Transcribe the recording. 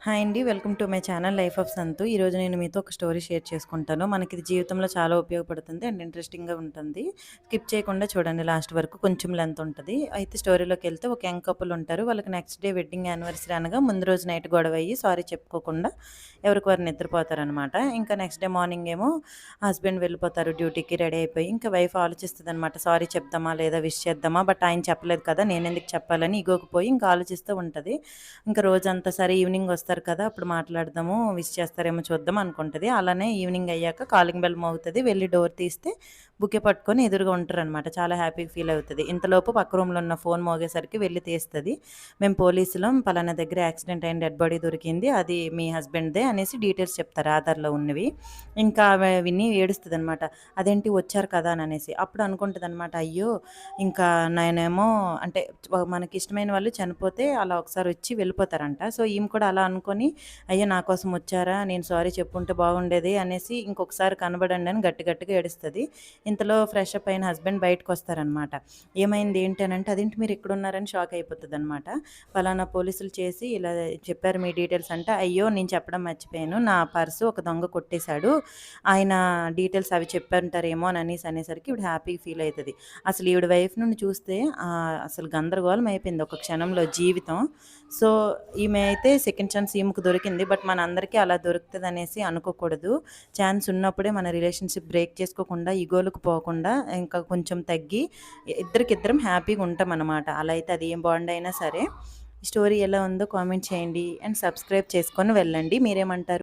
Hi అండి. Welcome to my channel life of సంతు. ఈరోజు నేను మీతో ఒక స్టోరీ షేర్ చేసుకుంటాను. మనకిది జీవితంలో చాలా ఉపయోగపడుతుంది అండ్ ఇంట్రెస్టింగ్‌గా ఉంటుంది. స్కిప్ చేయకుండా చూడండి లాస్ట్ వరకు. కొంచెం లెంత్ ఉంటది. అయితే స్టోరీలోకెళ్తే ఒక యంగ్ కపుల్ ఉంటారు. వాళ్ళకి నెక్స్ట్ డే వెడ్డింగ్ యానివర్సరీ అనగా ముందు రోజు నైట్ గొడవయ్యి సారీ చెప్పుకోకుండా ఎవరికి వారు నిద్రపోతారనమాట. ఇంకా నెక్స్ట్ డే మార్నింగ్ ఏమో హస్బెండ్ వెళ్ళిపోతారు డ్యూటీకి రెడీ అయిపోయి. ఇంకా వైఫ్ ఆలోచిస్తదనమాట. సారీ చెప్దామా లేదా విష్ చేద్దామా? బట్ ఆయన చెప్పలేదు కదా! నేనెందుకు చెప్పాలని ఇగోకి పోయి ఇంకా ఆలోచిస్తూ ఉంటది. ఇంకా రోజంతా సరే ఈవినింగ్ వస్తారు కదా! అప్పుడు మాట్లాడదాము, విష్ చేస్తారేమో చూద్దాం అనుకుంటది. అలానే ఈవినింగ్ అయ్యాక కాలింగ్ బెల్ మోగుతది. వెళ్లి డోర్ తీస్తే బుకే పట్టుకొని ఎదురుగా ఉంటారనమాట. చాలా హ్యాపీగా ఫీల్ అవుతది. ఇంతలోపు పక్క రూమ్‌లో ఉన్న ఫోన్ మోగేసరికి వెళ్లి తీస్తది. మేము పోలీసులం, పలానా దగ్గర యాక్సిడెంట్ అయిన డెడ్ బాడీ దొరికింది. అది మీ హస్బెండ్‌దే అనేసి డీటెయిల్స్ చెప్తారు ఆధార్‌లో ఉన్నవి. ఇంకా ఆమె విని ఏడుస్తదనమాట. అదేంటి వచ్చారు కదా! అననేసి. అప్పుడు అనుకుంటదనమాట, అయ్యో! ఇంకా నేనేమో అంటే మనకిష్టమైన వాళ్ళు చనిపోతే అలా ఒకసారి వచ్చి వెళ్ళిపోతారంట. సో, ఈమె కూడా అలా అనుకోని, అయ్యో! నా కోసం వచ్చారా? నేను సారీ చెప్పుంటే బాగుండేది అనేసి ఇంకొకసారి కనబడండి అని గట్టి గట్టిగా ఏడుస్తది. ఇంతలో ఫ్రెష్ అప్ అయిన హస్బెండ్ బయటకొస్తారనమాట. ఏమైంది ఏంటి అనంటే, అదేంటి మీరు ఇక్కడున్నారని షాక్ అయిపోతదనమాట. పలానా పోలీసులు చేసి ఇలా చెప్పారు మీ డీటెయిల్స్ అంటే, అయ్యో! నేను చెప్పడం మర్చిపోయాను. నా పర్సు ఒక దొంగ కొట్టేశాడు. ఆయన డీటెయిల్స్ అవి చెప్పుంటారేమో అని అనేసరికి ఈవిడ హ్యాపీగా ఫీల్ అయితది. అసలు ఈవిడ వైఫ్ నుండి చూస్తే అసలు గందరగోళం అయిపోయింది ఒక క్షణంలో జీవితం. సో, ఈమె అయితే సెకండ్ ఛాన్స్ ఈమెకు దొరికింది. బట్ మనందరికీ అలా దొరుకుతదనేసి అనుకోకూడదు. ఛాన్స్ ఉన్నప్పుడే మన రిలేషన్‌షిప్ బ్రేక్ చేసుకోకుండా, ఇగోలకు పోకుండా ఇంకా కొంచెం తగ్గి ఇద్దరికిద్దరం హ్యాపీగా ఉంటామనమాట. అలా అయితే అది ఏం బాండ్ అయినా సరే. ఈ స్టోరీ ఎలా ఉందో కామెంట్ చేయండి అండ్ సబ్స్క్రైబ్ చేసుకొని వెళ్ళండి. మీరేమంటారు?